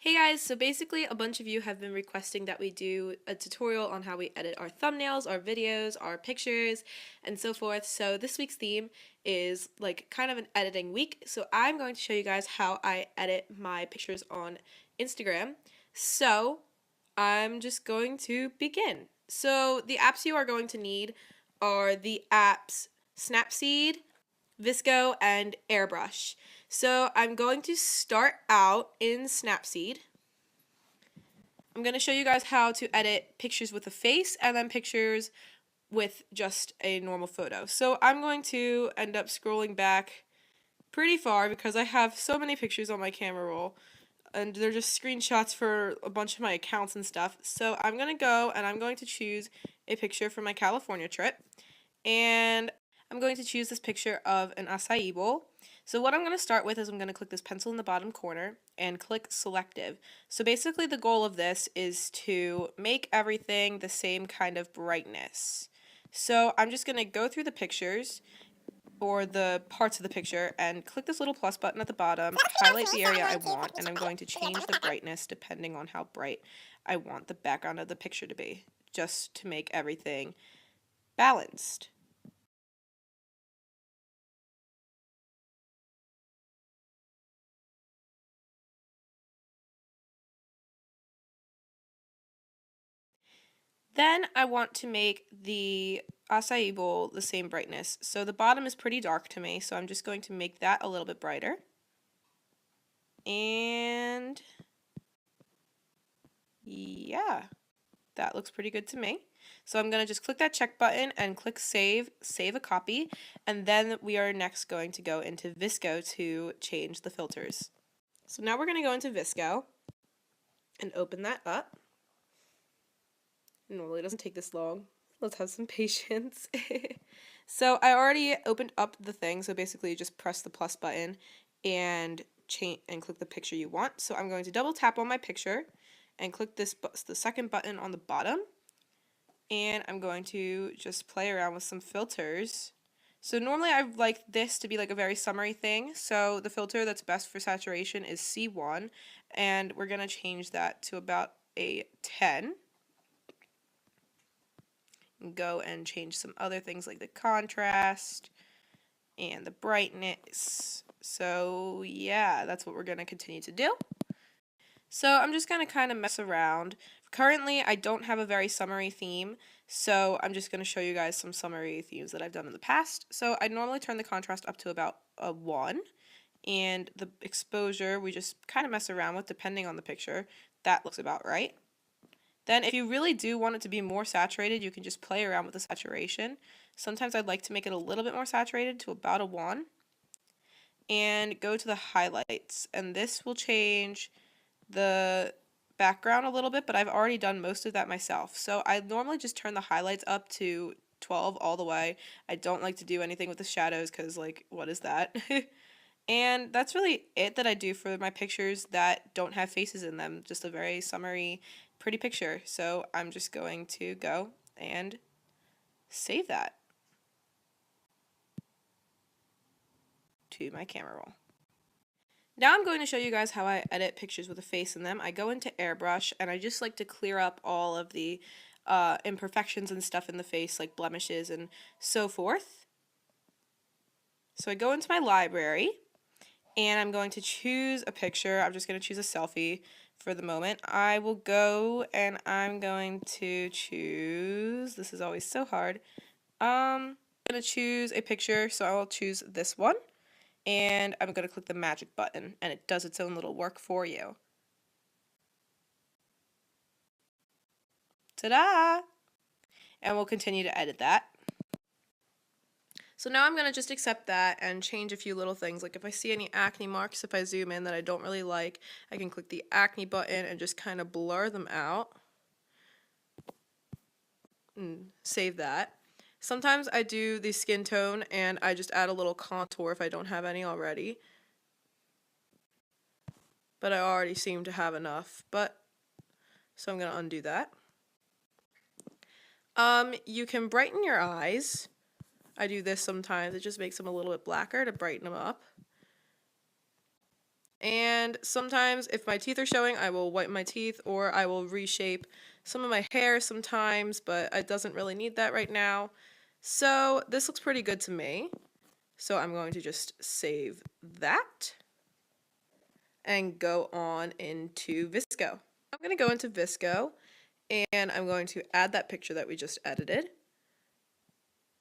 Hey guys, so basically a bunch of you have been requesting that we do a tutorial on how we edit our thumbnails, our videos, our pictures, and so forth. So this week's theme is like kind of an editing week. So I'm going to show you guys how I edit my pictures on Instagram. So I'm just going to begin. So the apps you are going to need are the apps Snapseed, Visco, and Airbrush. So I'm going to start out in Snapseed. I'm going to show you guys how to edit pictures with a face and then pictures with just a normal photo. So I'm going to end up scrolling back pretty far because I have so many pictures on my camera roll and they're just screenshots for a bunch of my accounts and stuff. So I'm going to go and I'm going to choose a picture for my California trip. And I'm going to choose this picture of an acai bowl. So what I'm going to start with is I'm going to click this pencil in the bottom corner and click selective. So basically the goal of this is to make everything the same kind of brightness. So I'm just going to go through the pictures or the parts of the picture and click this little plus button at the bottom, highlight the area I want, and I'm going to change the brightness depending on how bright I want the background of the picture to be, just to make everything balanced. Then I want to make the acai bowl the same brightness. So the bottom is pretty dark to me, so I'm just going to make that a little bit brighter. And yeah, that looks pretty good to me. So I'm going to just click that check button and click save a copy, and then we are next going to go into Visco to change the filters. So now we're going to go into Visco and open that up. Normally it doesn't take this long. Let's have some patience. So I already opened up the thing, so basically you just press the plus button and click the picture you want. So I'm going to double tap on my picture and click the second button on the bottom, and I'm going to just play around with some filters. So normally I like this to be like a very summery thing, so the filter that's best for saturation is C1, and we're going to change that to about a 10. Go and change some other things like the contrast and the brightness. So yeah, that's what we're going to continue to do. So I'm just going to kind of mess around. Currently, I don't have a very summery theme, so I'm just going to show you guys some summery themes that I've done in the past. So I normally turn the contrast up to about a 1, and the exposure we just kind of mess around with depending on the picture. That looks about right. Then if you really do want it to be more saturated, you can just play around with the saturation. Sometimes I'd like to make it a little bit more saturated to about a 1. And go to the highlights. And this will change the background a little bit, but I've already done most of that myself. So I normally just turn the highlights up to 12 all the way. I don't like to do anything with the shadows because, like, what is that? And that's really it that I do for my pictures that don't have faces in them. Just a very summery, pretty picture. So I'm just going to go and save that to my camera roll. Now I'm going to show you guys how I edit pictures with a face in them. I go into Airbrush and I just like to clear up all of the imperfections and stuff in the face, like blemishes and so forth. So I go into my library and I'm going to choose a picture. I'm just going to choose a selfie for the moment. I will go and I'm going to choose, this is always so hard, I'm going to choose a picture, so I will choose this one, and I'm going to click the magic button, and it does its own little work for you. Ta-da! And we'll continue to edit that. So now I'm going to just accept that and change a few little things. Like if I see any acne marks, if I zoom in that I don't really like, I can click the acne button and just kind of blur them out. And save that. Sometimes I do the skin tone and I just add a little contour if I don't have any already. But I already seem to have enough. So I'm going to undo that. You can brighten your eyes. I do this sometimes. It just makes them a little bit blacker to brighten them up. And sometimes if my teeth are showing, I will whiten my teeth or I will reshape some of my hair sometimes, but it doesn't really need that right now. So this looks pretty good to me. So I'm going to just save that and go on into Visco. I'm going to go into Visco and I'm going to add that picture that we just edited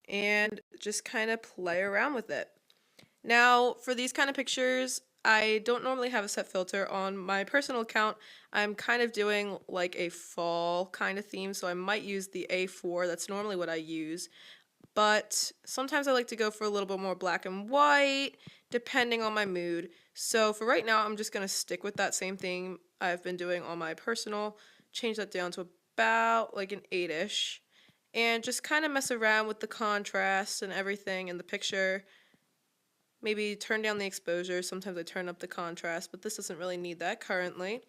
and just kind of play around with it. Now, for these kind of pictures, I don't normally have a set filter on my personal account. I'm kind of doing like a fall kind of theme, so I might use the A4. That's normally what I use. But sometimes I like to go for a little bit more black and white, depending on my mood. So for right now, I'm just going to stick with that same theme I've been doing on my personal, change that down to about like an 8-ish, and just kind of mess around with the contrast and everything in the picture. Maybe turn down the exposure. Sometimes I turn up the contrast, but this doesn't really need that currently.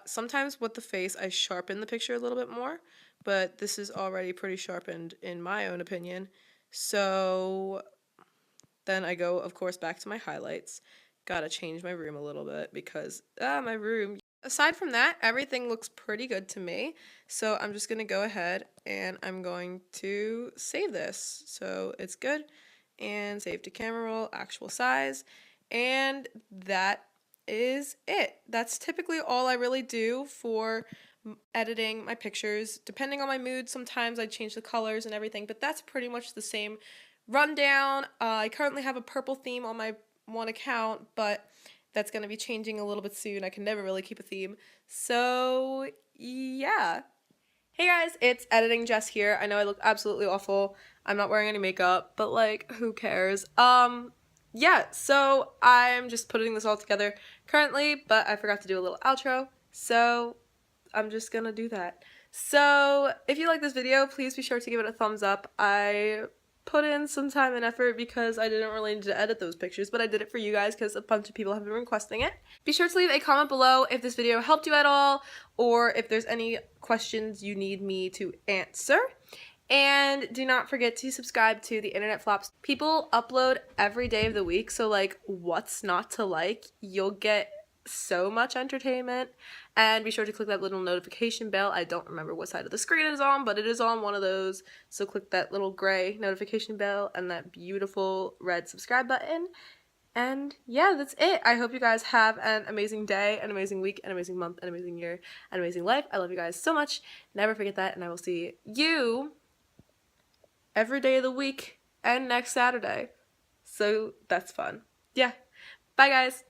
Sometimes with the face, I sharpen the picture a little bit more, but this is already pretty sharpened in my own opinion. So then I go, of course, back to my highlights. Gotta change my room a little bit because, my room. Aside from that, everything looks pretty good to me. So I'm just gonna go ahead and I'm going to save this. So it's good. And save to camera roll, actual size. And that is it. That's typically all I really do for editing my pictures. Depending on my mood, sometimes I change the colors and everything, but that's pretty much the same rundown. I currently have a purple theme on my one account, but that's going to be changing a little bit soon. I can never really keep a theme. So, yeah. Hey guys, it's Editing Jess here. I know I look absolutely awful. I'm not wearing any makeup, but like, who cares? Yeah, so I'm just putting this all together currently, but I forgot to do a little outro, so I'm just gonna do that. So, if you like this video, please be sure to give it a thumbs up. I put in some time and effort because I didn't really need to edit those pictures, but I did it for you guys because a bunch of people have been requesting it. Be sure to leave a comment below if this video helped you at all, or if there's any questions you need me to answer. And do not forget to subscribe to the Internet Flops. People upload every day of the week, so like, what's not to like? You'll get so much entertainment. And be sure to click that little notification bell. I don't remember what side of the screen it is on, but it is on one of those. So click that little gray notification bell and that beautiful red subscribe button. And yeah, that's it. I hope you guys have an amazing day, an amazing week, an amazing month, an amazing year, an amazing life. I love you guys so much. Never forget that, and I will see you every day of the week and next Saturday. So that's fun. Yeah. Bye, guys.